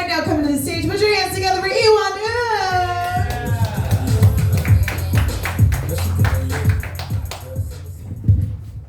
right now coming to the stage. Put your hands together for Ewan.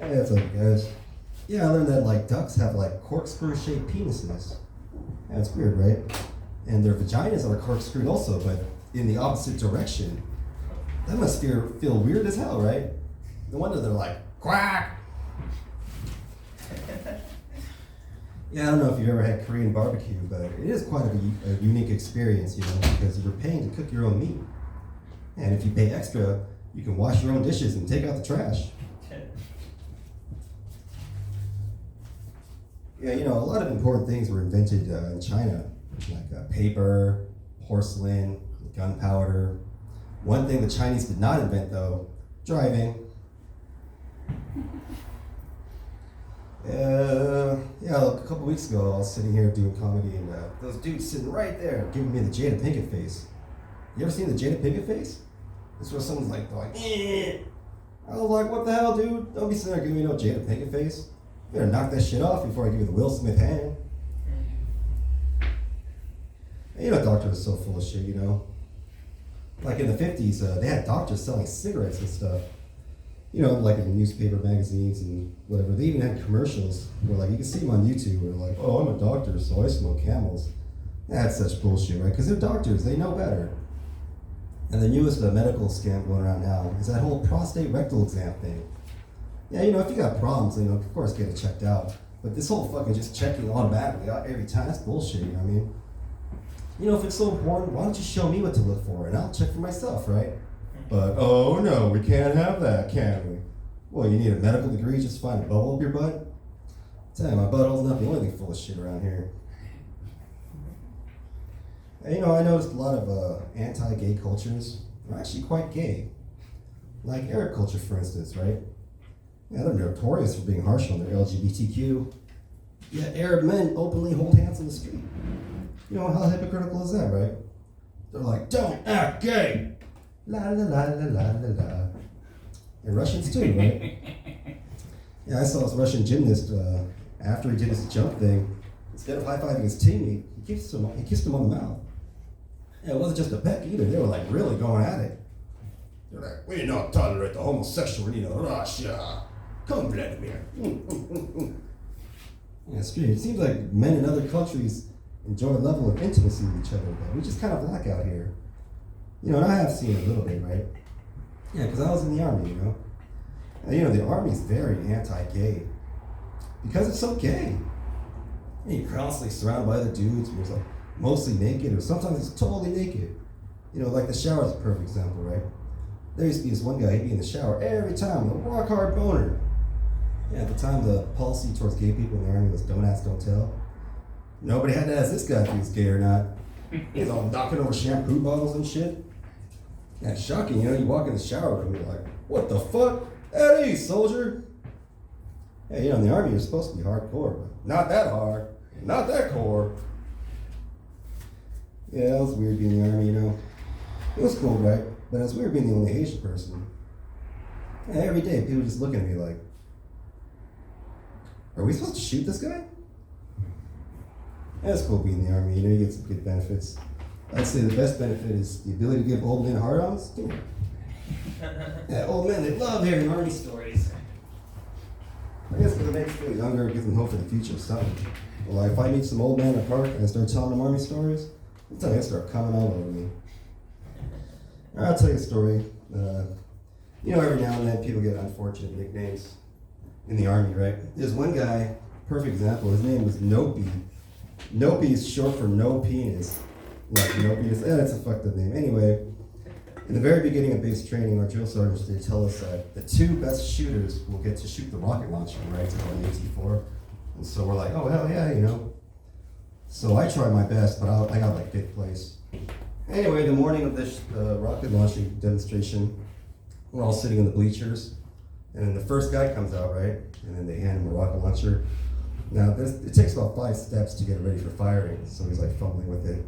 Hey, what's up, guys? Yeah, I learned that like ducks have like corkscrew-shaped penises. Yeah, it's weird, right? And their vaginas are corkscrewed also, but in the opposite direction. That must feel weird as hell, right? No wonder they're like, quack! Yeah, I don't know if you've ever had Korean barbecue, but it is quite a unique experience, you know, because you're paying to cook your own meat. And if you pay extra, you can wash your own dishes and take out the trash. Yeah, you know, a lot of important things were invented in China, like paper, porcelain, gunpowder. One thing the Chinese did not invent, though, driving. Yeah, a couple weeks ago, I was sitting here doing comedy, and those dudes sitting right there giving me the Jada Pinkett face. You ever seen the Jada Pinkett face? This is where someone's like, eh. I was like, what the hell, dude? Don't be sitting there giving me no Jada Pinkett face. You better knock that shit off before I give you the Will Smith hand. And you know, doctors are so full of shit, you know? Like in the 50s, they had doctors selling cigarettes and stuff. You know, like in newspaper magazines and whatever. They even had commercials where, like, you can see them on YouTube where they're like, oh, I'm a doctor, so I smoke Camels. That's such bullshit, right? Because they're doctors, they know better. And the newest medical scam going around now is that whole prostate rectal exam thing. Yeah, you know, if you got problems, you know, of course get it checked out. But this whole fucking just checking automatically out every time, that's bullshit, you know what I mean? You know, if it's so important, why don't you show me what to look for and I'll check for myself, right? But, oh no, we can't have that, can we? Well, you need a medical degree just to find a bubble up your butt? Tell you, my butthole's not the only thing full of shit around here. And, you know, I noticed a lot of anti-gay cultures are actually quite gay. Like Arab culture, for instance, right? Yeah, they're notorious for being harsh on their LGBTQ. Yet Arab men openly hold hands on the street. You know, how hypocritical is that, right? They're like, don't act gay! La la la la la la la. And Russians too, right? Yeah, I saw this Russian gymnast, after he did his jump thing, instead of high-fiving his teammate, he kissed him on the mouth. Yeah, it wasn't just a peck either, they were like really going at it. They're like, we don't tolerate the homosexual in Russia. Come, Vladimir. Yeah, it's true. It seems like men in other countries enjoy a level of intimacy with each other that we just kind of lack out here. You know, and I have seen it a little bit, right? Yeah, because I was in the army, you know. And, you know, the army is very anti-gay because it's so gay. And you're constantly surrounded by other dudes who's like mostly naked, or sometimes it's totally naked. You know, like the shower is a perfect example, right? There used to be this one guy, he'd be in the shower every time with a rock hard boner. Yeah, at the time, the policy towards gay people in the army was don't ask, don't tell. Nobody had to ask this guy if he was gay or not. He's all knocking over shampoo bottles and shit. Yeah, it's shocking, you know, you walk in the shower and you're like, what the fuck? At ease, soldier. Yeah, you know, in the army you're supposed to be hardcore, but not that hard, not that core. Yeah, it was weird being in the army, you know. It was cool, right? But it was weird being the only Asian person. Yeah, every day people just look at me like, are we supposed to shoot this guy? Yeah, it's cool being in the army, you know, you get some good benefits. I'd say the best benefit is the ability to give old men hard-ons. Yeah, old men, they love hearing army stories. I guess because it makes them feel younger, it gives them hope for the future or something. Well, if I meet some old man in a park and I start telling them army stories, I'm telling you, they start coming all over me. I'll tell you a story. You know, every now and then people get unfortunate nicknames in the army, right? There's one guy, perfect example, his name was Nopi. Nopi is short for no penis. Like Nopi is, that's a fucked up name. Anyway, in the very beginning of base training, our drill sergeants, they tell us that the two best shooters will get to shoot the rocket launcher, right? It's called an AT-4. And so we're like, oh, hell yeah, you know. So I tried my best, but I got like 5th place. Anyway, the morning of this rocket launching demonstration, we're all sitting in the bleachers, and then the first guy comes out, right? And then they hand him a rocket launcher. Now, it takes about 5 steps to get it ready for firing, so he's like fumbling with it.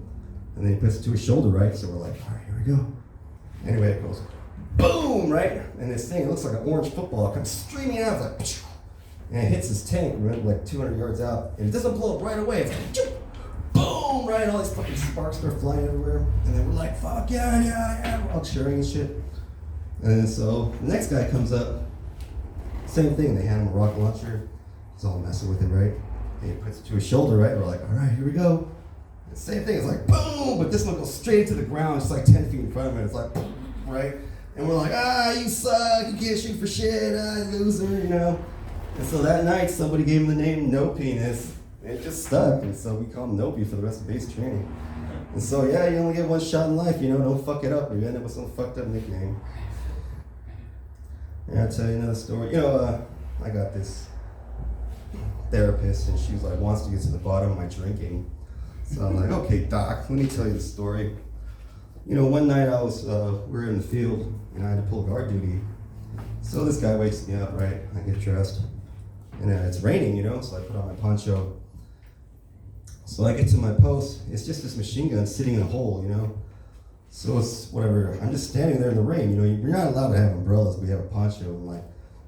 And then he puts it to his shoulder, right? So we're like, all right, here we go. Anyway, it goes, boom, right? And this thing, it looks like an orange football, comes streaming out, like, and it hits his tank, right, like 200 yards out, and it doesn't blow up right away. It's like, boom, right, and all these fucking sparks start flying everywhere. And then we're like, fuck yeah, we're all cheering and shit. And then so the next guy comes up, same thing, they hand him a rocket launcher. He's all messing with it, right? And he puts it to his shoulder, right? We're like, all right, here we go. And same thing, it's like boom, but this one goes straight to the ground. It's like 10 feet in front of it. It's like, right? And we're like, you suck, you can't shoot for shit, loser, you know? And so that night, somebody gave him the name No Penis. And it just stuck, and so we call him Nopey for the rest of base training. And so, yeah, you only get one shot in life, you know, don't fuck it up, or you end up with some fucked up nickname. And I'll tell you another story. You know, I got this therapist, and she was like, wants to get to the bottom of my drinking. So I'm like, okay, doc, let me tell you the story. You know, one night we were in the field, and I had to pull guard duty. So this guy wakes me up, right? I get dressed, and it's raining, you know, so I put on my poncho. So I get to my post, it's just this machine gun sitting in a hole, you know? So it's whatever, I'm just standing there in the rain, you know, you're not allowed to have umbrellas, but you have a poncho, and like,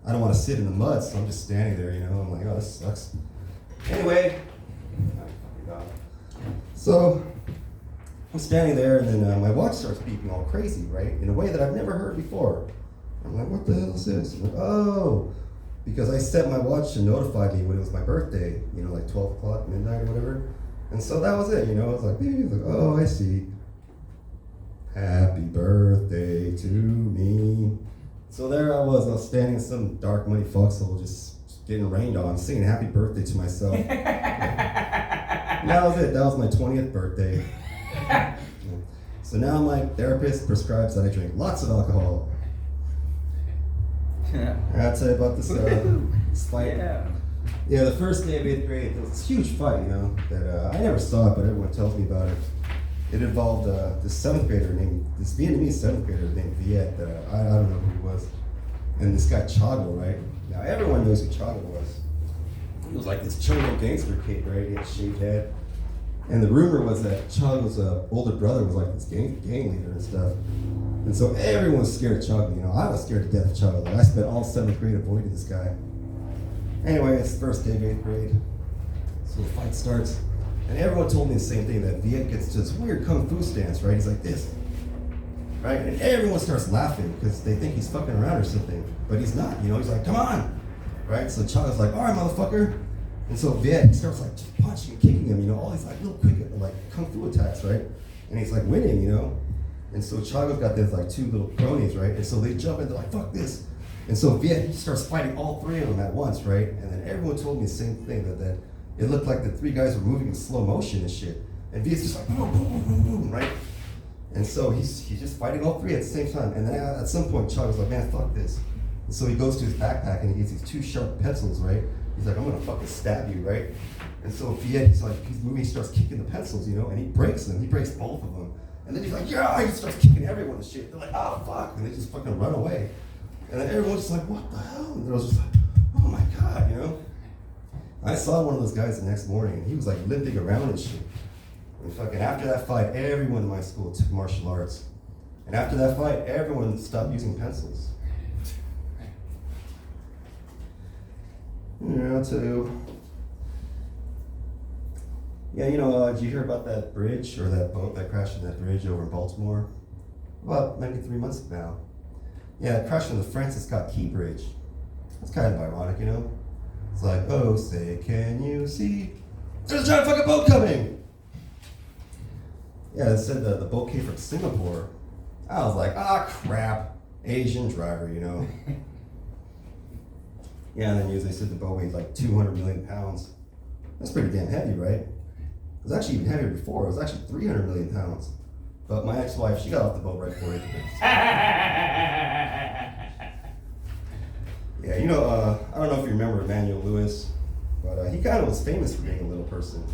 I don't want to sit in the mud, so I'm just standing there, you know, I'm like, oh, this sucks. Anyway, so I'm standing there, and then my watch starts beeping all crazy, right? In a way that I've never heard before. I'm like, what the hell is this? I'm like, oh, because I set my watch to notify me when it was my birthday, you know, like 12 o'clock, midnight or whatever. And so that was it, you know, it was like, oh, I see. Happy birthday to me. So there I was standing in some dark, muddy foxhole, just getting rained on, singing happy birthday to myself. And that was it, that was my 20th birthday. So now my therapist prescribes that I drink lots of alcohol. I'll tell you about this fight. Yeah, the first day of 8th grade, there was this huge fight, you know, that I never saw it, but everyone tells me about it. It involved this 7th grader this Vietnamese 7th grader named Viet, that I don't know who he was, and this guy Chago, right? Now everyone knows who Chago was. He was like this Cholo gangster kid, right? He had a shaved head. And the rumor was that Chago's older brother was like this gang leader and stuff. And so everyone was scared of Chago, you know. I was scared to death of Chago. Like, I spent all 7th grade avoiding this guy. Anyway, it's the first day of 8th grade. So the fight starts. And everyone told me the same thing, that Viet gets to this weird kung fu stance, right? He's like this, right? And everyone starts laughing because they think he's fucking around or something. But he's not, you know? He's like, come on, right? So Chago's like, all right, motherfucker. And so Viet starts like just punching and kicking him, you know, all these like little quick like kung fu attacks, right? And he's like winning, you know? And so Chago's got these like 2 little cronies, right? And so they jump in, they're like, fuck this. And so Viet starts fighting all 3 of them at once, right? And then everyone told me the same thing, that it looked like the 3 guys were moving in slow motion and shit. And Viet's just like, boom, boom, boom, boom, boom, right? And so he's just fighting all 3 at the same time. And then at some point, Chago's like, man, fuck this. And so he goes to his backpack and he gets these 2 sharp pencils, right? He's like, I'm gonna fucking stab you, right? And so Viet, he's moving, he starts kicking the pencils, you know, and he breaks them. He breaks both of them. And then he's like, yeah, he starts kicking everyone and shit. They're like, oh, fuck. And they just fucking run away. And then everyone's just like, what the hell? And I was just like, oh my God, you know? I saw one of those guys the next morning, and he was like limping around and shit. And fucking after that fight, everyone in my school took martial arts. And after that fight, everyone stopped using pencils. Yeah, I'll tell you. Yeah, you know, did you hear about that bridge or that boat that crashed in that bridge over in Baltimore? About maybe 3 months ago now. Yeah, it crashed on the Francis Scott Key Bridge. That's kind of ironic, you know? It's like, oh, say, can you see? There's a giant fucking boat coming! Yeah, it said the boat came from Singapore. I was like, crap. Asian driver, you know? Yeah, and then they said the boat weighed like 200 million pounds. That's pretty damn heavy, right? It was actually even heavier before. It was actually 300 million pounds. But my ex-wife, she got off the boat right before it. Yeah, you know, I don't know if you remember Emmanuel Lewis, but he kind of was famous for being a little person.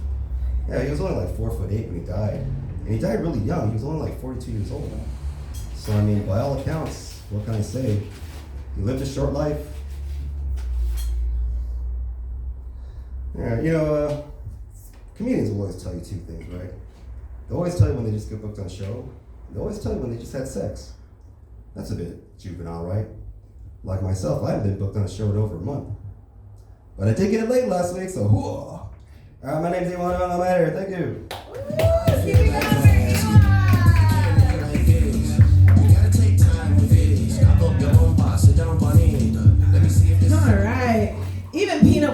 Yeah, he was only like 4'8" when he died. And he died really young. He was only like 42 years old. So, I mean, by all accounts, what can I say? He lived a short life. Yeah, you know, comedians will always tell you 2 things, right? They always tell you when they just get booked on a show. They always tell you when they just had sex. That's a bit juvenile, right? Like myself, I haven't been booked on a show in over a month. But I did get it late last week, so whoa. All right, my name's Iwan, I'm out here. Thank you.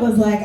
was like,